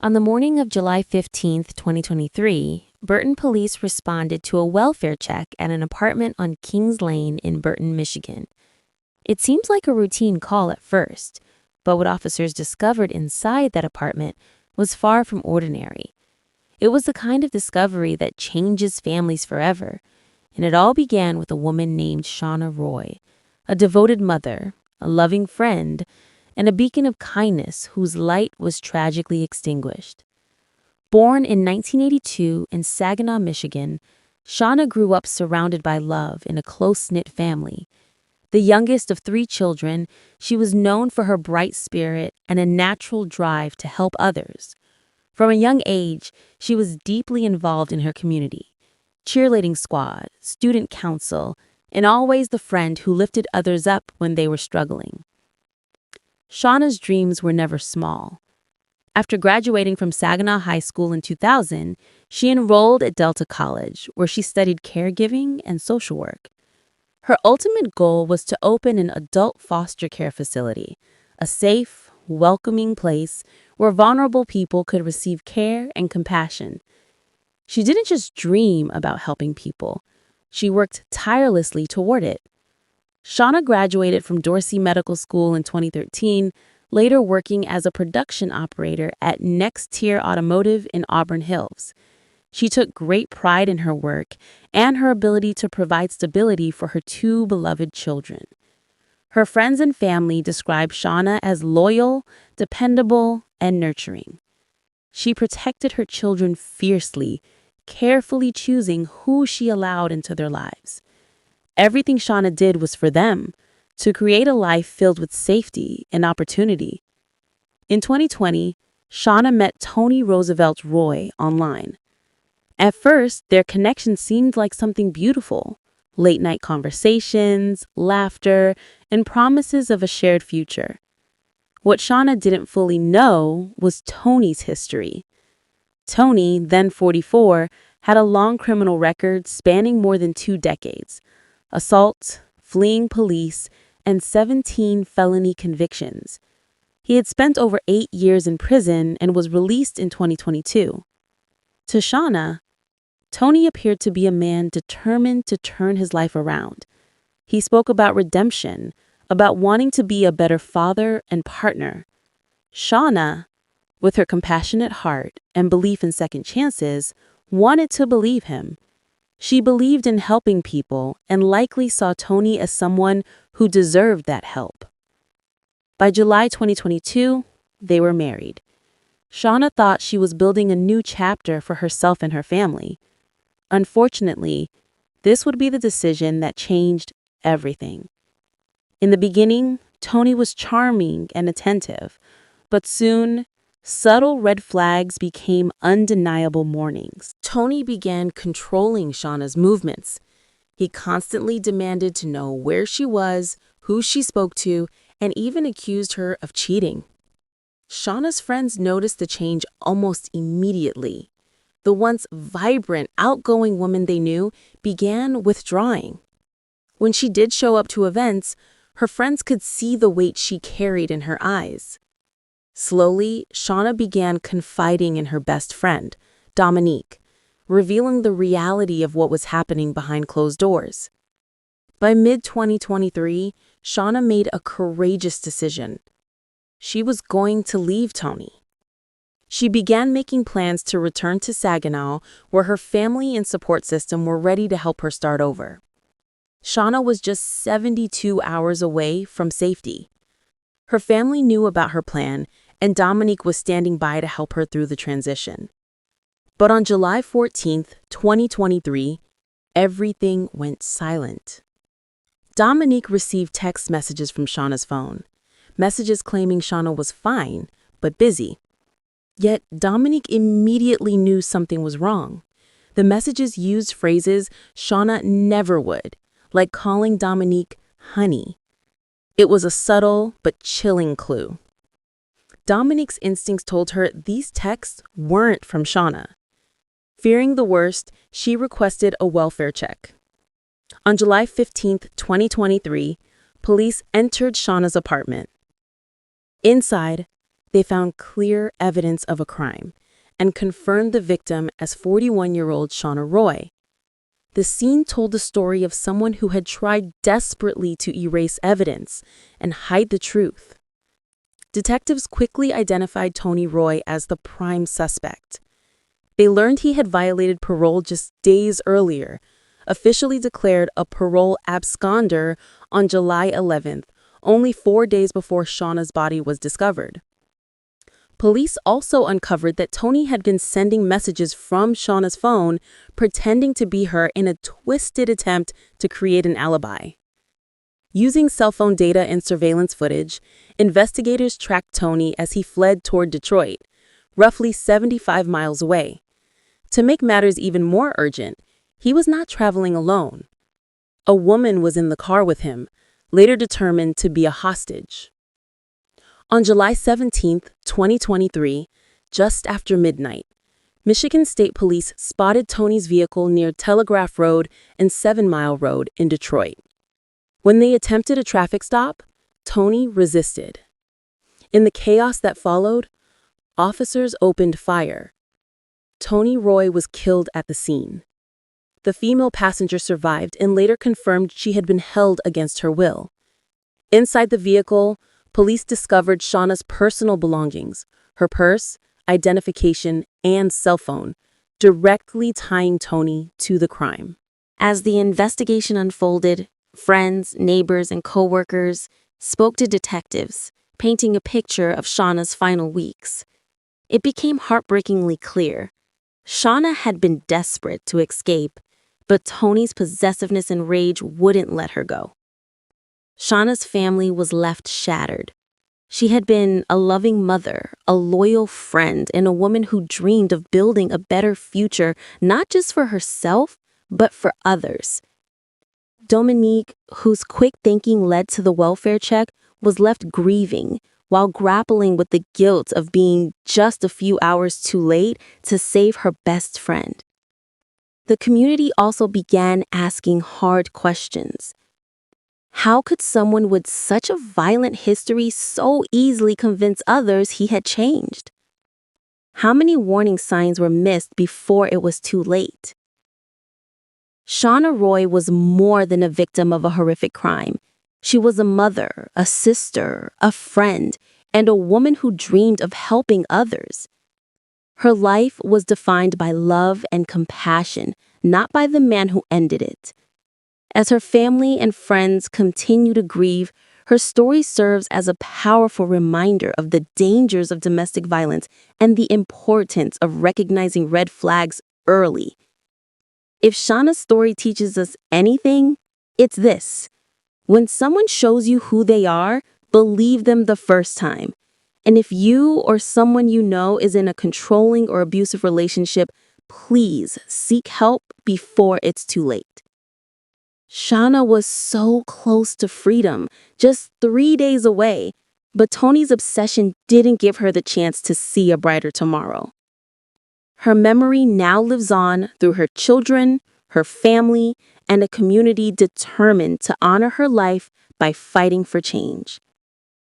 On the morning of July 15, 2023, Burton Police responded to a welfare check at an apartment on Kings Lane in Burton, Michigan. It seems like a routine call at first, but what officers discovered inside that apartment was far from ordinary. It was the kind of discovery that changes families forever, and it all began with a woman named Shauna Roy, a devoted mother, a loving friend, and a beacon of kindness whose light was tragically extinguished. Born in 1982 in Saginaw, Michigan, Shauna grew up surrounded by love in a close-knit family. The youngest of 3 children, she was known for her bright spirit and a natural drive to help others. From a young age, she was deeply involved in her community, cheerleading squad, student council, and always the friend who lifted others up when they were struggling. Shauna's dreams were never small. After graduating from Saginaw High School in 2000, she enrolled at Delta College, where she studied caregiving and social work. Her ultimate goal was to open an adult foster care facility, a safe, welcoming place where vulnerable people could receive care and compassion. She didn't just dream about helping people. She worked tirelessly toward it. Shauna graduated from Dorsey Medical School in 2013, later working as a production operator at Next Tier Automotive in Auburn Hills. She took great pride in her work and her ability to provide stability for her 2 beloved children. Her friends and family described Shauna as loyal, dependable, and nurturing. She protected her children fiercely, carefully choosing who she allowed into their lives. Everything Shauna did was for them, to create a life filled with safety and opportunity. In 2020, Shauna met Tony Roosevelt Roy online. At first, their connection seemed like something beautiful: late-night conversations, laughter, and promises of a shared future. What Shauna didn't fully know was Tony's history. Tony, then 44, had a long criminal record spanning more than 2 decades. Assault, fleeing police, and 17 felony convictions. He had spent over 8 years in prison and was released in 2022. To Shauna, Tony appeared to be a man determined to turn his life around. He spoke about redemption, about wanting to be a better father and partner. Shauna, with her compassionate heart and belief in second chances, wanted to believe him. She believed in helping people and likely saw Tony as someone who deserved that help. By July 2022, they were married. Shauna thought she was building a new chapter for herself and her family. Unfortunately, this would be the decision that changed everything. In the beginning, Tony was charming and attentive, but soon, subtle red flags became undeniable warnings. Tony began controlling Shauna's movements. He constantly demanded to know where she was, who she spoke to, and even accused her of cheating. Shauna's friends noticed the change almost immediately. The once vibrant, outgoing woman they knew began withdrawing. When she did show up to events, her friends could see the weight she carried in her eyes. Slowly, Shauna began confiding in her best friend, Dominique, revealing the reality of what was happening behind closed doors. By mid-2023, Shauna made a courageous decision. She was going to leave Tony. She began making plans to return to Saginaw, where her family and support system were ready to help her start over. Shauna was just 72 hours away from safety. Her family knew about her plan, and Dominique was standing by to help her through the transition. But on July 14, 2023, everything went silent. Dominique received text messages from Shauna's phone, messages claiming Shauna was fine, but busy. Yet Dominique immediately knew something was wrong. The messages used phrases Shauna never would, like calling Dominique honey. It was a subtle but chilling clue. Dominique's instincts told her these texts weren't from Shauna. Fearing the worst, she requested a welfare check. On July 15, 2023, police entered Shauna's apartment. Inside, they found clear evidence of a crime and confirmed the victim as 41-year-old Shauna Roy. The scene told the story of someone who had tried desperately to erase evidence and hide the truth. Detectives quickly identified Tony Roy as the prime suspect. They learned he had violated parole just days earlier, officially declared a parole absconder on July 11th, only 4 days before Shauna's body was discovered. Police also uncovered that Tony had been sending messages from Shauna's phone, pretending to be her in a twisted attempt to create an alibi. Using cell phone data and surveillance footage, investigators tracked Tony as he fled toward Detroit, roughly 75 miles away. To make matters even more urgent, he was not traveling alone. A woman was in the car with him, later determined to be a hostage. On July 17, 2023, just after midnight, Michigan State Police spotted Tony's vehicle near Telegraph Road and 7 Mile Road in Detroit. When they attempted a traffic stop, Tony resisted. In the chaos that followed, officers opened fire. Tony Roy was killed at the scene. The female passenger survived and later confirmed she had been held against her will. Inside the vehicle, police discovered Shauna's personal belongings, her purse, identification, and cell phone, directly tying Tony to the crime. As the investigation unfolded, friends, neighbors, and coworkers spoke to detectives, painting a picture of Shauna's final weeks. It became heartbreakingly clear. Shauna had been desperate to escape, but Tony's possessiveness and rage wouldn't let her go. Shauna's family was left shattered. She had been a loving mother, a loyal friend, and a woman who dreamed of building a better future, not just for herself, but for others. Dominique, whose quick thinking led to the welfare check, was left grieving while grappling with the guilt of being just a few hours too late to save her best friend. The community also began asking hard questions. How could someone with such a violent history so easily convince others he had changed? How many warning signs were missed before it was too late? Shauna Roy was more than a victim of a horrific crime. She was a mother, a sister, a friend, and a woman who dreamed of helping others. Her life was defined by love and compassion, not by the man who ended it. As her family and friends continue to grieve, her story serves as a powerful reminder of the dangers of domestic violence and the importance of recognizing red flags early. If Shauna's story teaches us anything, it's this. When someone shows you who they are, believe them the first time. And if you or someone you know is in a controlling or abusive relationship, please seek help before it's too late. Shauna was so close to freedom, just 3 days away, but Tony's obsession didn't give her the chance to see a brighter tomorrow. Her memory now lives on through her children, her family, and a community determined to honor her life by fighting for change.